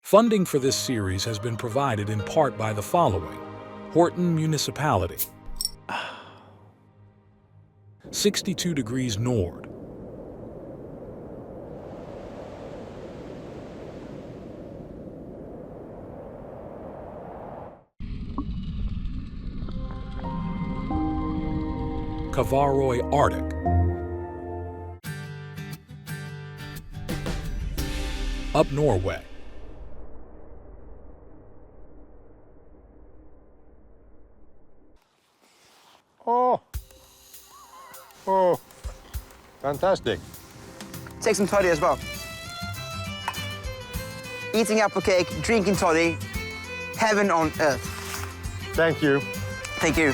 Funding for this series has been provided in part by the following: Horton Municipality, 62 Degrees Nord, Kavaroy Arctic, Up Norway, Oh, fantastic. Take some toddy as well. Eating apple cake, drinking toddy, heaven on earth. Thank you. Thank you.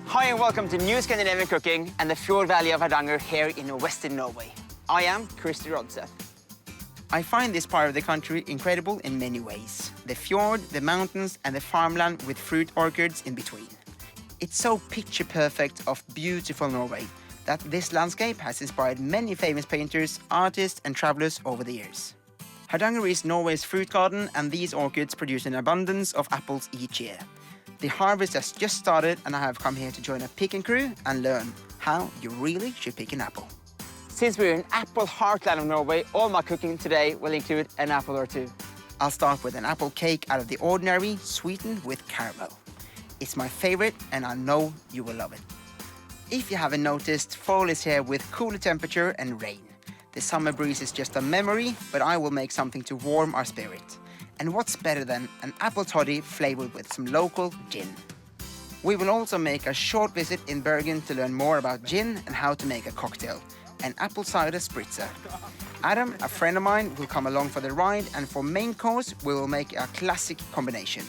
Hi and welcome to New Scandinavian Cooking and the Fjord Valley of Hardanger here in Western Norway. I am Kristi Rodseth. I find this part of the country incredible in many ways. The fjord, the mountains and the farmland with fruit orchards in between. It's so picture perfect of beautiful Norway that this landscape has inspired many famous painters, artists and travelers over the years. Hardanger is Norway's fruit garden and these orchards produce an abundance of apples each year. The harvest has just started and I have come here to join a picking crew and learn how you really should pick an apple. Since we're in apple heartland of Norway, all my cooking today will include an apple or two. I'll start with an apple cake out of the ordinary, sweetened with caramel. It's my favorite and I know you will love it. If you haven't noticed, fall is here with cooler temperature and rain. The summer breeze is just a memory, but I will make something to warm our spirit. And what's better than an apple toddy flavored with some local gin? We will also make a short visit in Bergen to learn more about gin and how to make a cocktail, an apple cider spritzer. Adam, a friend of mine, will come along for the ride, and for main course, we will make a classic combination: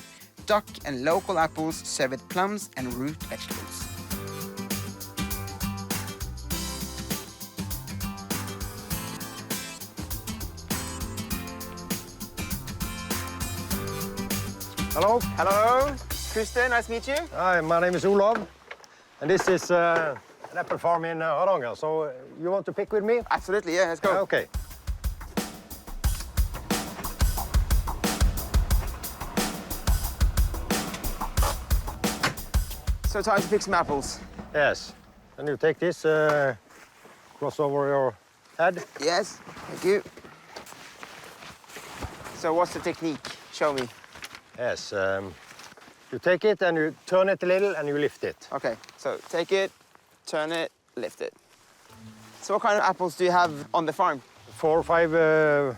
duck and local apples served with plums and root vegetables. Hello. Hello, Kristi, nice to meet you. Hi, my name is Olav, and this is an apple farm in Hardanger. So you want to pick with me? Absolutely, yeah, let's go. Okay. So time to pick some apples. Yes. And you take this, cross over your head. Yes, thank you. So what's the technique? Show me. Yes. You take it and you turn it a little and you lift it. Okay, so take it, turn it, lift it. So what kind of apples do you have on the farm? 4 or 5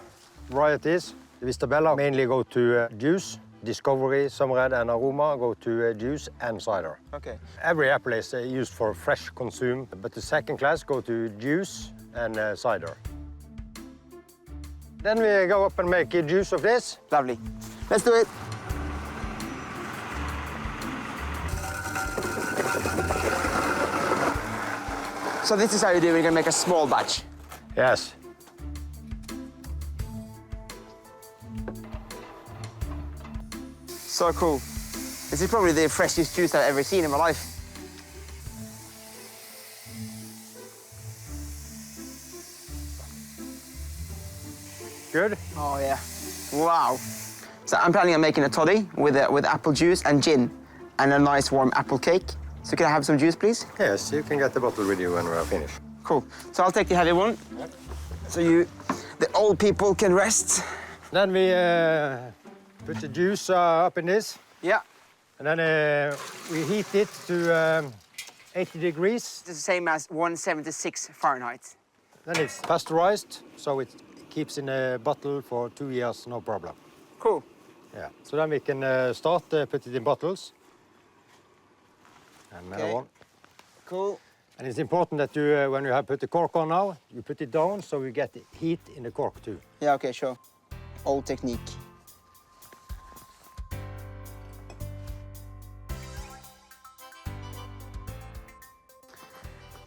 varieties. The Vistabella mainly go to juice. Discovery, Some Red and Aroma go to juice and cider. Okay. Every apple is used for fresh consume, but the second class go to juice and cider. Then we go up and make a juice of this. Lovely. Let's do it. So this is how you do it. We're gonna make a small batch. Yes. So cool. This is probably the freshest juice I've ever seen in my life. Good? Oh, yeah. Wow. So I'm planning on making a toddy with apple juice and gin and a nice warm apple cake. So can I have some juice, please? Yes, you can get the bottle with you when we're finished. Cool. So I'll take the heavy one. So the old people can rest. Then we put the juice up in this. Yeah. And then we heat it to 80 degrees. It's the same as 176 Fahrenheit. Then it's pasteurized, so it keeps in a bottle for 2 years, no problem. Cool. Yeah. So then we can start put it in bottles. And another one. Cool. And it's important that you, when you have put the cork on now, you put it down so you get heat in the cork too. Yeah, okay, sure. Old technique.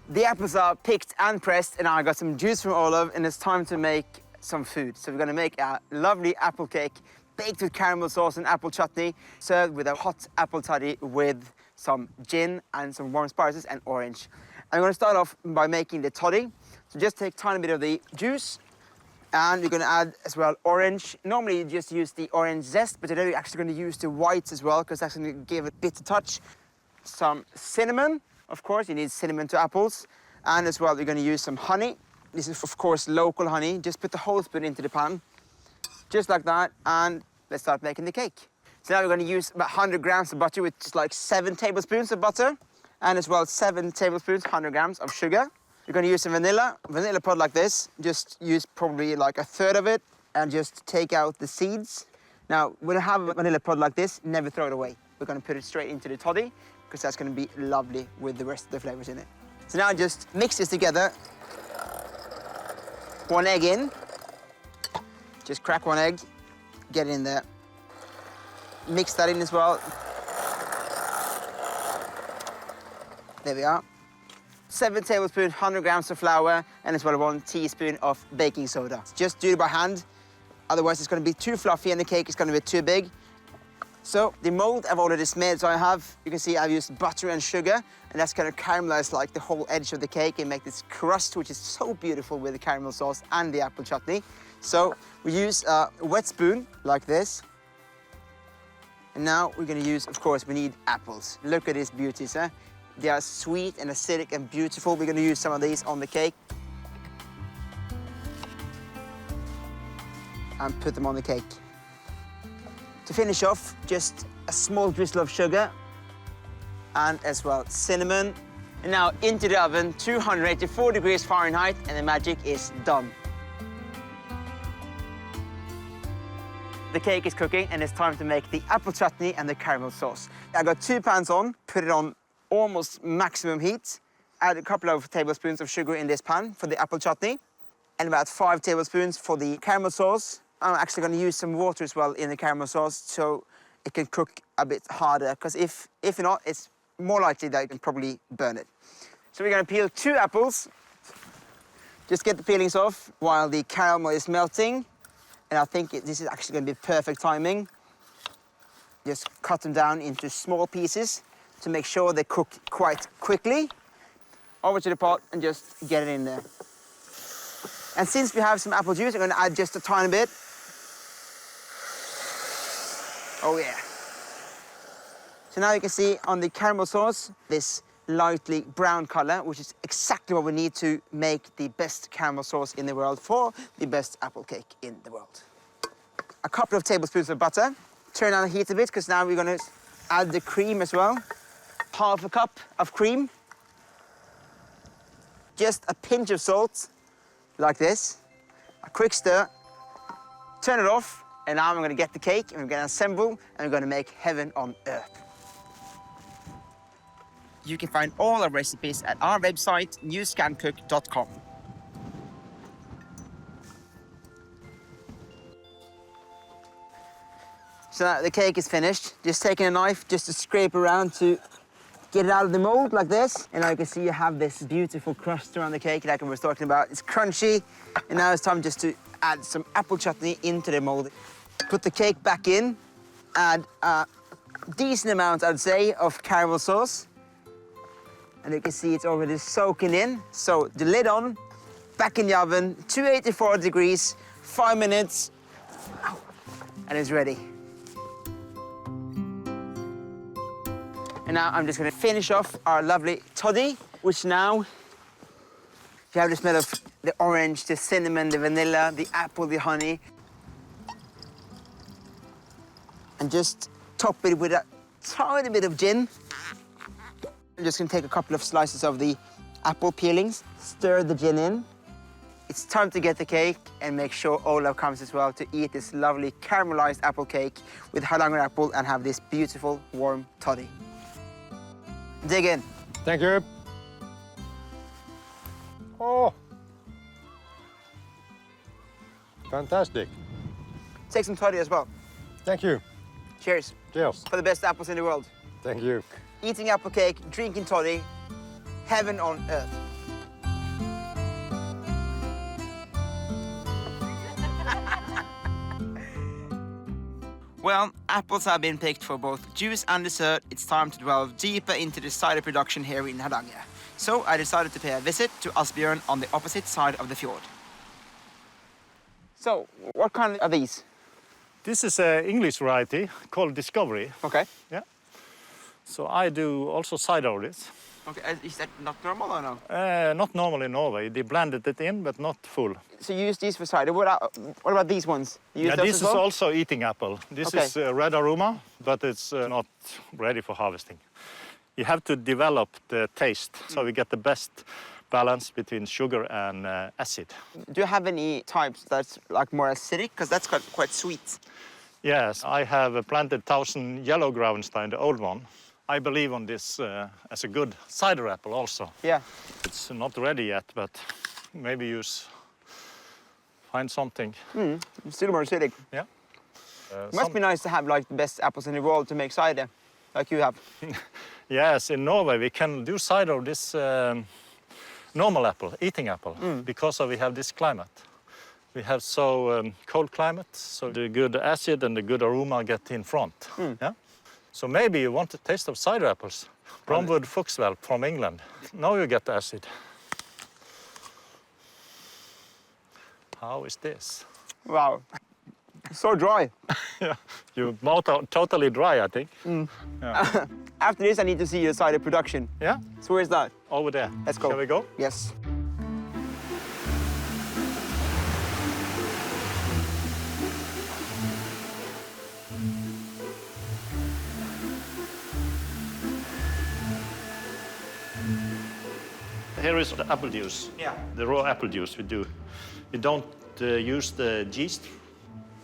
The apples are picked and pressed, and I got some juice from Olav, and it's time to make some food. So we're gonna make a lovely apple cake baked with caramel sauce and apple chutney, served with a hot apple toddy with some gin and some warm spices and orange. I'm going to start off by making the toddy. So just take a tiny bit of the juice, and we're going to add as well orange. Normally you just use the orange zest, but today we're actually going to use the whites as well, because that's going to give it a bitter touch. Some cinnamon, of course, you need cinnamon to apples. And as well, we're going to use some honey. This is, of course, local honey. Just put the whole spoon into the pan, just like that, and let's start making the cake. So now we're going to use about 100 grams of butter, which is like 7 tablespoons of butter, and as well 7 tablespoons, 100 grams of sugar. We're going to use some vanilla pod like this. Just use probably like a third of it, and just take out the seeds. Now, when you have a vanilla pod like this, never throw it away. We're going to put it straight into the toddy, because that's going to be lovely with the rest of the flavors in it. So now just mix this together. 1 egg in. Just crack 1 egg, get it in there. Mix that in as well. There we are. 7 tablespoons, 100 grams of flour, and as well 1 teaspoon of baking soda. Just do it by hand, otherwise it's going to be too fluffy and the cake is going to be too big. So the mold I've already smeared, so you can see I've used butter and sugar, and that's going to caramelize like the whole edge of the cake and make this crust, which is so beautiful with the caramel sauce and the apple chutney. So we use a wet spoon like this. And now we're going to use, of course, we need apples. Look at these beauties, eh? They are sweet and acidic and beautiful. We're going to use some of these on the cake. And put them on the cake. To finish off, just a small drizzle of sugar and as well cinnamon. And now into the oven, 284 degrees Fahrenheit, and the magic is done. The cake is cooking, and it's time to make the apple chutney and the caramel sauce. I got 2 pans on, put it on almost maximum heat. Add a couple of tablespoons of sugar in this pan for the apple chutney, and about 5 tablespoons for the caramel sauce. I'm actually going to use some water as well in the caramel sauce so it can cook a bit harder, because if not, it's more likely that you can probably burn it. So we're going to peel 2 apples. Just get the peelings off while the caramel is melting. And I think this is actually going to be perfect timing. Just cut them down into small pieces to make sure they cook quite quickly. Over to the pot and just get it in there. And since we have some apple juice, I'm going to add just a tiny bit. Oh yeah. So now you can see on the caramel sauce, this lightly brown color, which is exactly what we need to make the best caramel sauce in the world for the best apple cake in the world. A couple of tablespoons of butter. Turn on the heat a bit, because now we're going to add the cream as well. Half a cup of cream. Just a pinch of salt, like this. A quick stir. Turn it off, and now I'm going to get the cake, and we're going to assemble, and we're going to make heaven on earth. You can find all our recipes at our website, newscancook.com. So now the cake is finished. Just taking a knife just to scrape around to get it out of the mold like this. And now you can see you have this beautiful crust around the cake like I was talking about. It's crunchy. And now it's time just to add some apple chutney into the mold. Put the cake back in. Add a decent amount, I'd say, of caramel sauce. And you can see it's already soaking in. So the lid on, back in the oven, 284 degrees, 5 minutes, and it's ready. And now I'm just gonna finish off our lovely toddy, which now, you have the smell of the orange, the cinnamon, the vanilla, the apple, the honey. And just top it with a tiny bit of gin. I'm just gonna take a couple of slices of the apple peelings, stir the gin in. It's time to get the cake and make sure Olav comes as well to eat this lovely caramelized apple cake with Hardanger apple and have this beautiful warm toddy. Dig in. Thank you. Oh. Fantastic. Take some toddy as well. Thank you. Cheers. Cheers. For the best apples in the world. Thank you. Eating apple cake, drinking toddy, heaven on earth. Well, apples have been picked for both juice and dessert. It's time to delve deeper into the cider production here in Hardanger. So I decided to pay a visit to Asbjørn on the opposite side of the fjord. So, what kind are these? This is an English variety called Discovery. Okay. Yeah. So I do also cider this. Okay, is that not normal or no? Not normal in Norway. They blended it in, but not full. So you use these for cider. What about these ones? You use Yeah, those this as is well? also eating apple. This Okay. is red aroma, but it's not ready for harvesting. You have to develop the taste, so we get the best balance between sugar and acid. Do you have any types that's like more acidic? Because that's quite sweet. Yes, I have planted 1,000 yellow Grauenstein, the old one. I believe on this as a good cider apple also. Yeah. It's not ready yet, but maybe find something. Still more acidic. Yeah. Must be nice to have like the best apples in the world to make cider, like you have. Yes, in Norway we can do cider of this normal apple, eating apple, because we have this climate. We have so cold climate, so the good acid and the good aroma get in front. Yeah. So maybe you want a taste of cider apples. Bromwood Foxwell from England. Now you get the acid. How is this? Wow. So dry. Yeah, your mouth are totally dry, I think. After this, I need to see your cider production. Yeah, So where's that? over there. Let's go. Shall we go? Yes. Here is the apple juice. Yeah. The raw apple juice we do. We don't use the yeast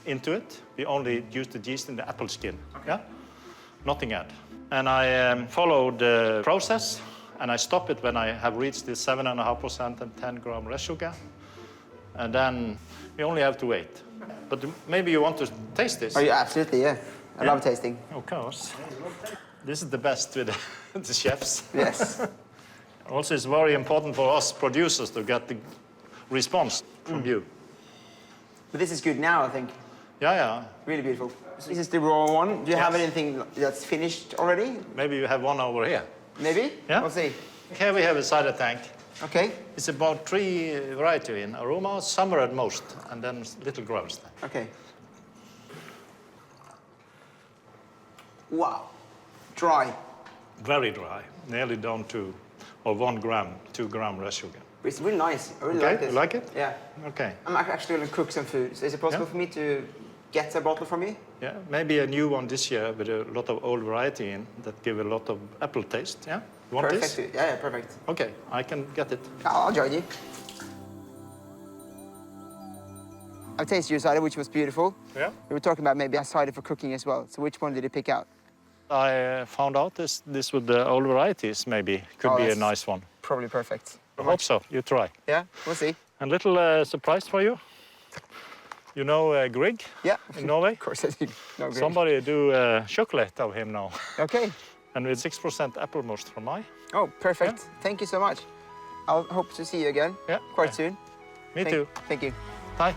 into it. We only use the yeast in the apple skin. Okay. Yeah? Nothing add. And I follow the process, and I stop it when I have reached the 7.5% and 10 gram rest sugar. And then we only have to wait. But maybe you want to taste this? Oh, yeah, absolutely, yeah. I love tasting. Of course. This is the best with the chefs. Yes. Also, it's very important for us producers to get the response from you. But this is good now, I think. Yeah, yeah. Really beautiful. This is the raw one. Do you have anything that's finished already? Maybe you have one over here. Maybe? Yeah. We'll see. Here we have a cider tank. Okay. It's about 3 varieties in aroma, summer at most, and then little growers. Okay. Wow. Dry. Very dry, nearly down to 1 gram, 2 gram rest sugar. But it's really nice. I really Okay, like this. you like it? Yeah. Okay. I'm actually going to cook some food. So is it possible Yeah. for me to get a bottle from you? Yeah, maybe a new one this year with a lot of old variety in that give a lot of apple taste. Yeah, you want Perfect. this? Yeah, perfect. Okay, I can get it. I'll join you. I tasted your cider, which was beautiful. Yeah. We were talking about maybe a cider for cooking as well. So which one did you pick out? I found out this with the old varieties maybe could be a that's nice one. Probably perfect. I hope so. You try. Yeah, we'll see. A little surprise for you. You know Grieg Yeah. in Norway? Of course I do. No, great. Somebody do chocolate of him now. Okay. And with 6% apple most from my. Oh, perfect. Thank you so much. I'll hope to see you again Yeah. quite soon. Me too. Thank you. Bye.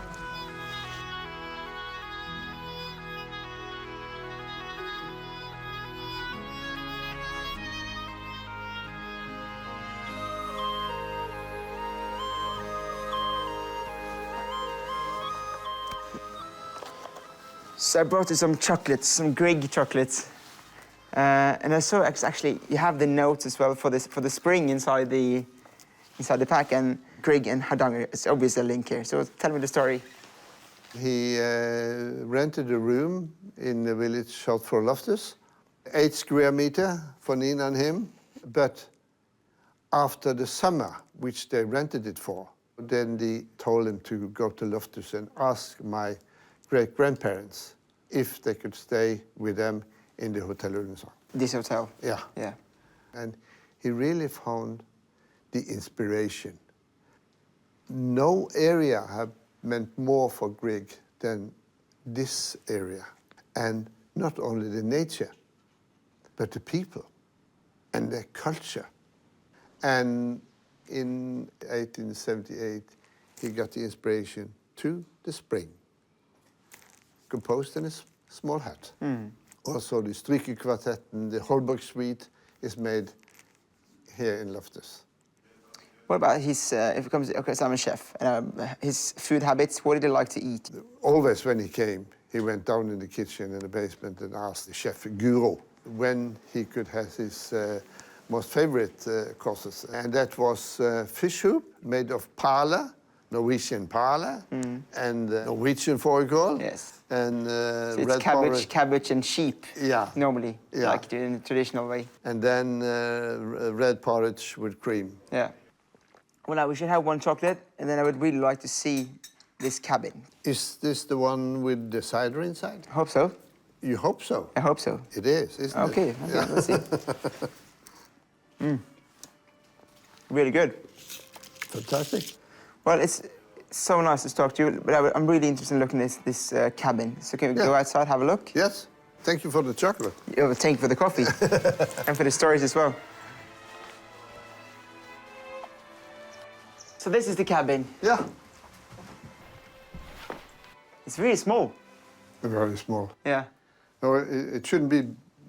So I brought you some chocolates, some Grieg chocolates. And I saw actually you have the notes as well for the spring inside the pack, and Grieg and Hardanger. It's obviously a link here. So tell me the story. He rented a room in the village short for Loftus, 8 square meter for Nina and him. But after the summer, which they rented it for, then they told him to go to Loftus and ask my great-grandparents if they could stay with them in the Hotel Ullensvang. This hotel. Yeah. Yeah. And he really found the inspiration. No area have meant more for Grieg than this area. And not only the nature, but the people and their culture. And in 1878, he got the inspiration to the spring, composed small hut. Also, the Strykekvartetten, the Holberg Suite is made here in Loftus. What about his, if it comes, okay, so I'm a chef, his food habits, what did he like to eat? Always when he came, he went down in the kitchen in the basement and asked the chef, Guro, when he could have his most favorite courses. And that was fish soup made of pala, Norwegian pala, and Norwegian fårikål. Yes. And So it's red porridge. cabbage and sheep, Yeah. normally, Yeah. like in the traditional way. And then red porridge with cream. Yeah. Well, now we should have one chocolate, and then I would really like to see this cabin. Is this the one with the cider inside? I hope so. You hope so. I hope so. It is, isn't Okay, it? okay, let's see. Really good. Fantastic. Well, it's so nice to talk to you, but I'm really interested in looking at this cabin. So can we go Yeah. outside, have a look? Yes. Thank you for the chocolate. Yeah, thank you for the coffee and for the stories as well. So this is the cabin. Yeah. It's really small. Very small. Yeah. No, it shouldn't be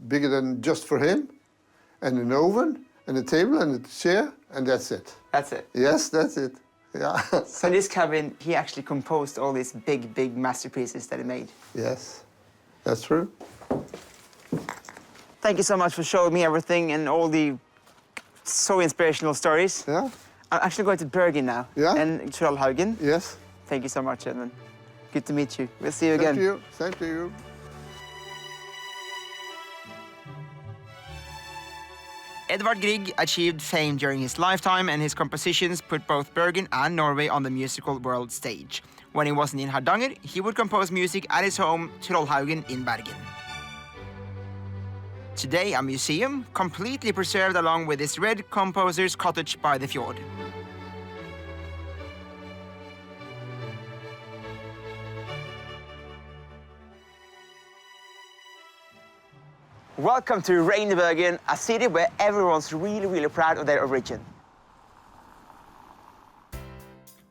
bigger than just for him, and an oven, and a table, and a chair, and that's it. That's it. Yes, that's it. Yeah. So in this cabin, he actually composed all these big masterpieces that he made. Yes, that's true. Thank you so much for showing me everything and all the so inspirational stories. Yeah. I'm actually going to Bergen now. Yeah? And Trollhaugen. Yes. Thank you so much, Edmund. Good to meet you. We'll see you again. Thank you. Same to you. Edvard Grieg achieved fame during his lifetime, and his compositions put both Bergen and Norway on the musical world stage. When he wasn't in Hardanger, he would compose music at his home, Trollhaugen in Bergen. Today, a museum, completely preserved along with this red composer's cottage by the fjord. Welcome to Reinebergen, a city where everyone's really proud of their origin.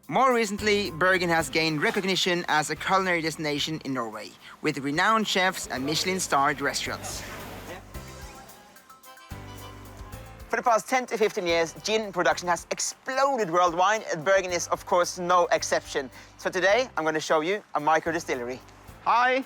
More recently, Bergen has gained recognition as a culinary destination in Norway, with renowned chefs and Michelin-starred restaurants. For the past 10 to 15 years, gin production has exploded worldwide, and Bergen is, of course, no exception. So today, I'm going to show you a micro-distillery. Hi.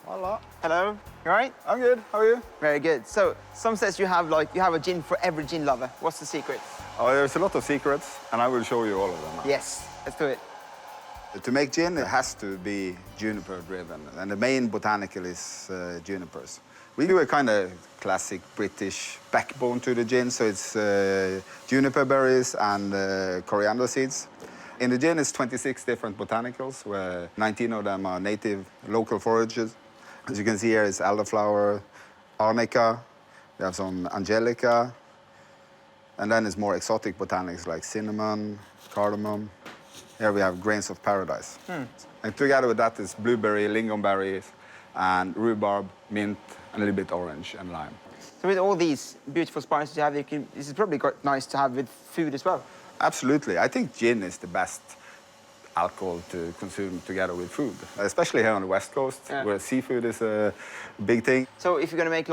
Hello. Hello. You all right? I'm good. How are you? Very good. So, some says you have a gin for every gin lover. What's the secret? Oh, there's a lot of secrets, and I will show you all of them. Yes, let's do it. To make gin, it has to be juniper-driven, and the main botanical is junipers. We do a kind of classic British backbone to the gin, so it's juniper berries and coriander seeds. In the gin, it's 26 different botanicals, where 19 of them are native local forages. As you can see here, it's elderflower, arnica, we have some angelica, and then it's more exotic botanics like cinnamon, cardamom. Here we have grains of paradise. And together with that is blueberry, lingonberries, and rhubarb, mint, and a little bit orange and lime. So with all these beautiful spices you have, this is probably quite nice to have with food as well. Absolutely. I think gin is the best alcohol to consume together with food, especially here on the West Coast, where seafood is a big thing. So if you're going to make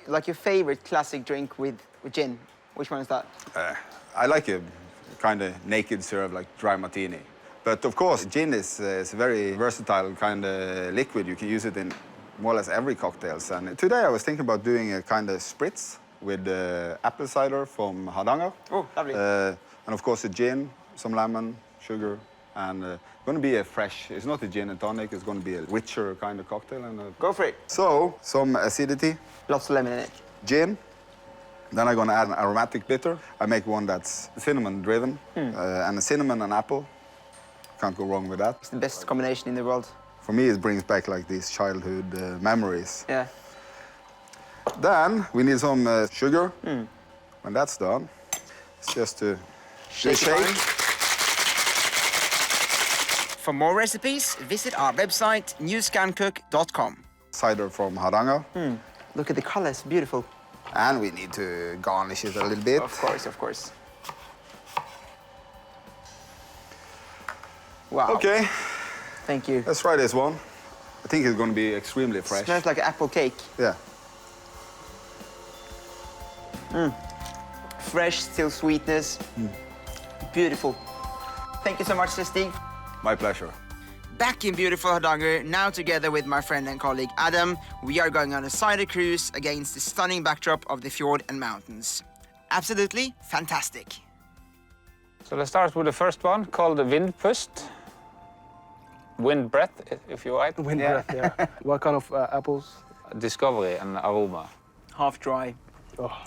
like your favorite classic drink with gin, which one is that? I like a kind of naked serve, like dry martini. But of course, gin is a very versatile kind of liquid. You can use it in more or less every cocktails. And today I was thinking about doing a kind of spritz with apple cider from Hardanger. Oh, lovely. And of course, a gin, some lemon, sugar, and going to be a fresh. It's not a gin and tonic. It's going to be a richer kind of cocktail. And Go for it. so some acidity, Lots of lemon in it. gin. Then I'm going to add an aromatic bitter. I make one that's cinnamon-driven, and a cinnamon and apple. Can't go wrong with that. It's the best combination in the world. For me, it brings back like these childhood memories. Yeah. Then we need some sugar. When that's done, it's just to Shake. shake. For more recipes, visit our website, newscancook.com. Cider from Hardanger. Look at the colors, beautiful. And we need to garnish it a little bit. Of course, of course. Wow. Okay, Thank you. let's try this one. I think it's going to be extremely fresh. Smells like apple cake. Yeah. Fresh, still sweetness. Beautiful. Thank you so much, Stig. My pleasure. Back in beautiful Hardanger, now together with my friend and colleague Adam, we are going on a cider cruise against the stunning backdrop of the fjord and mountains. Absolutely fantastic. So let's start with the first one, called the Vindpust. Wind breath, if you like. Wind breath, yeah. What kind of apples? Discovery and aroma. Half dry,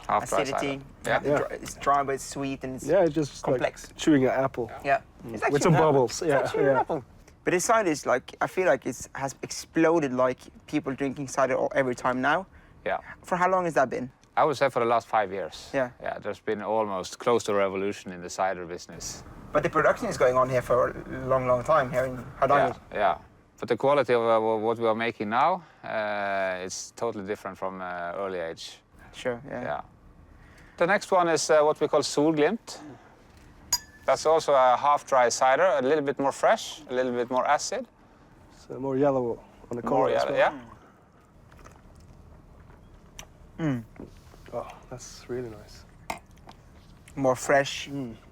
Half dry acidity. cider. Yeah. It's dry, but it's sweet and it's Yeah, it's just complex. like chewing an apple Yeah. It's with some bubbles. Yeah, yeah. But this cider is like, I feel like it has exploded like people drinking cider every time now. Yeah. For how long has that been? I would say for the last 5 years. Yeah. Yeah, there's been almost close to a revolution in the cider business. But the production is going on here for a long, long time here in Hardanger. Yeah. But the quality of what we are making now, it's totally different from early age. Sure, yeah. Yeah. The next one is what we call Solglimt. That's also a half-dry cider, a little bit more fresh, a little bit more acid. So more yellow on the color More as yellow, well. yeah. Oh, that's really nice. More fresh,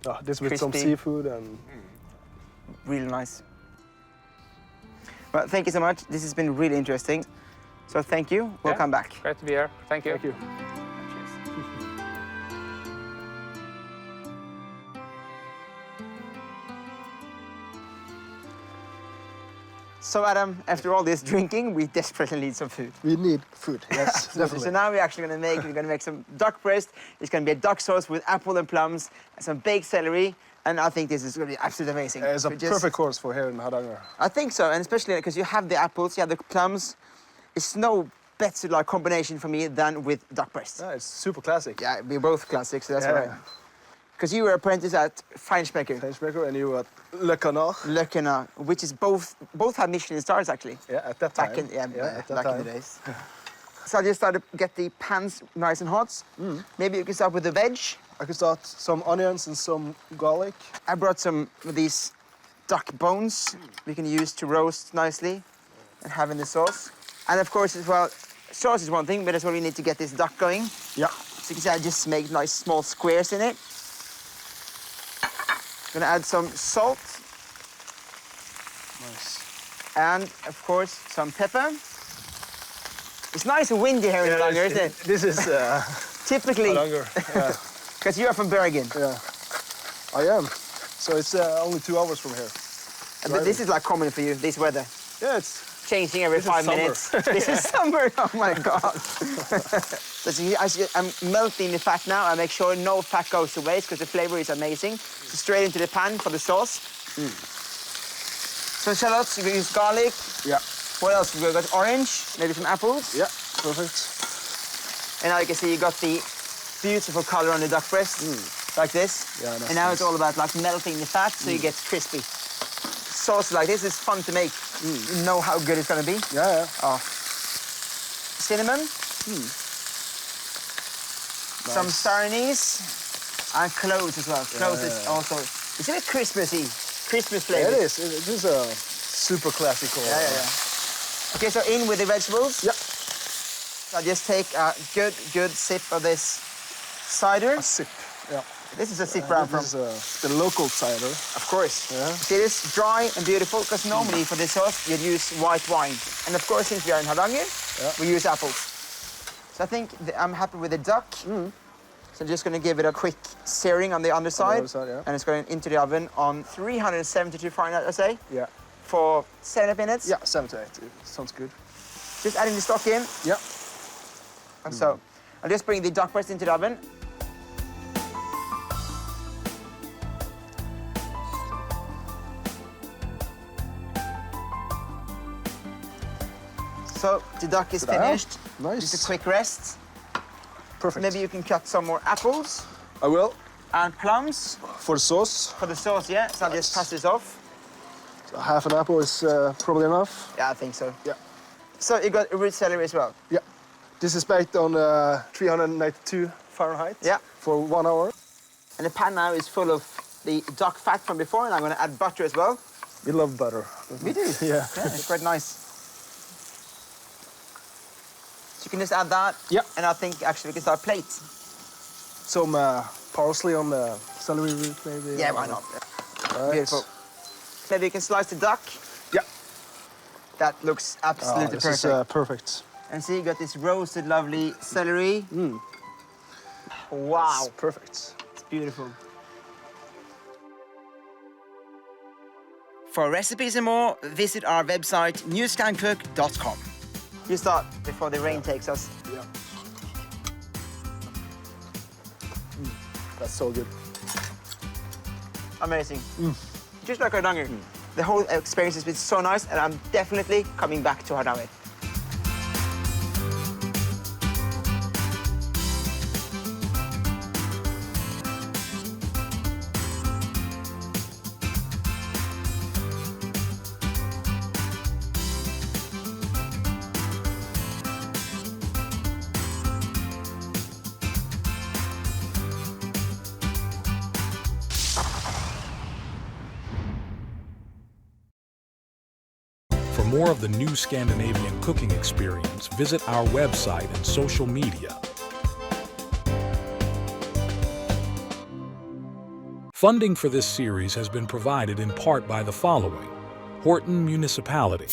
Oh, this with some Crispy. seafood and really nice. Well, thank you so much. This has been really interesting. So thank you. We'll Yeah. come back. Great to be here. Thank you. thank you. So Adam, after all this drinking, we desperately need some food. We need food, yes, So definitely. now we're actually we're gonna make some duck breast. It's gonna be a duck sauce with apple and plums, some baked celery, and I think this is gonna be absolutely amazing. It's a We just- perfect course for here in Hardanger. I think so, and especially because you have the apples, you have the plums. It's no better like combination for me than with duck breast. Yeah, it's super classic. Yeah, we're both classics, so that's Yeah. right. Because you were apprentice at Feinschmecker, Feinschmecker and you at Le Canard. Le Canard, which is both have Michelin stars actually. Yeah, at that time. Back in at that back time. in the days. So I just started to get the pans nice and hot. Maybe you can start with the veg. I could start some onions and some garlic. I brought some of these duck bones we can use to roast nicely and have in the sauce. And of course, as well, sauce is one thing, but as well, we need to get this duck going. Yeah. So you can see I just make nice small squares in it. Gonna add some salt Nice. and, of course, some pepper. It's nice and windy here in Hardanger, isn't it? This is Typically, Hardanger. Yeah, because you are from Bergen. yeah. I am. So it's only 2 hours from here. But this is like common for you, this weather. Yeah, it's Changing every This is 5 summer. minutes. This is summer, oh my God. So I'm melting the fat now. I make sure no fat goes to waste because the flavor is amazing. So straight into the pan for the sauce. So shallots, we use garlic. yeah, What else? We got orange, maybe some apples. yeah, perfect. And now you can see you got the beautiful color on the duck breast, like this. Yeah, that's and now nice. it's all about like melting the fat so it gets crispy. Sauce like this is fun to make. You know how good it's gonna be. Yeah, yeah. Oh. Cinnamon. Some star anise. And cloves as well. Cloves is also... It's a bit Christmassy. Christmas flavor. It is. It is a super classical. Yeah. Okay, so in with the vegetables. Yeah. So I just take a good sip of this cider. A sip. Yeah. This is a sip round from... This is the local cider. Of course. Yeah. See this? Dry and beautiful, because normally for this sauce you'd use white wine. And of course, since we are in Hardanger, we use apples. So I think I'm happy with the duck. So I'm just going to give it a quick searing on the underside. underside, yeah. And it's going into the oven on 372 Fahrenheit, I say, Yeah. for 7 minutes. Yeah, 7 to 8. Sounds good. Just adding the stock in. Yeah. And so I'll just bring the duck breast into the oven. So the duck is Ta-da. finished. Nice. Just a quick rest. Perfect. Maybe you can cut some more apples I will. and plums For the sauce, for the sauce, yeah? So I'll just pass this off. half an apple is probably enough. Yeah, I think so. Yeah. So you got root celery as well? Yeah. This is baked on 392 Fahrenheit. Yeah. For 1 hour. And the pan now is full of the duck fat from before, and I'm going to add butter as well. We love butter. We do. Yeah. Yeah, it's quite nice. So you can just add that. Yeah. And I think actually we can start plates. Some parsley on the celery root, maybe. Yeah, why not? Right. Beautiful. Maybe you can slice the duck. Yeah. That looks absolutely This perfect. is perfect. And see, you got this roasted, lovely celery. Wow. It's perfect. It's beautiful. For recipes and more, visit our website, newscancook.com. You start before the rain takes us. Yeah. That's so good. Amazing. Just like Hardanger. The whole experience has been so nice, and I'm definitely coming back to Hardanger. For more of the new Scandinavian cooking experience, visit our website and social media. Funding for this series has been provided in part by the following: Horten Municipality,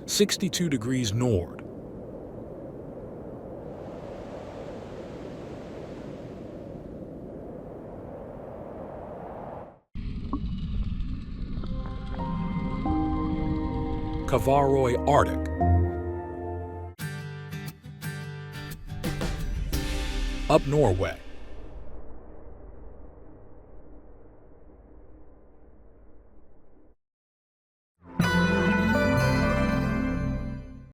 62 Degrees Nord, Kavaroy Arctic, Up Norway,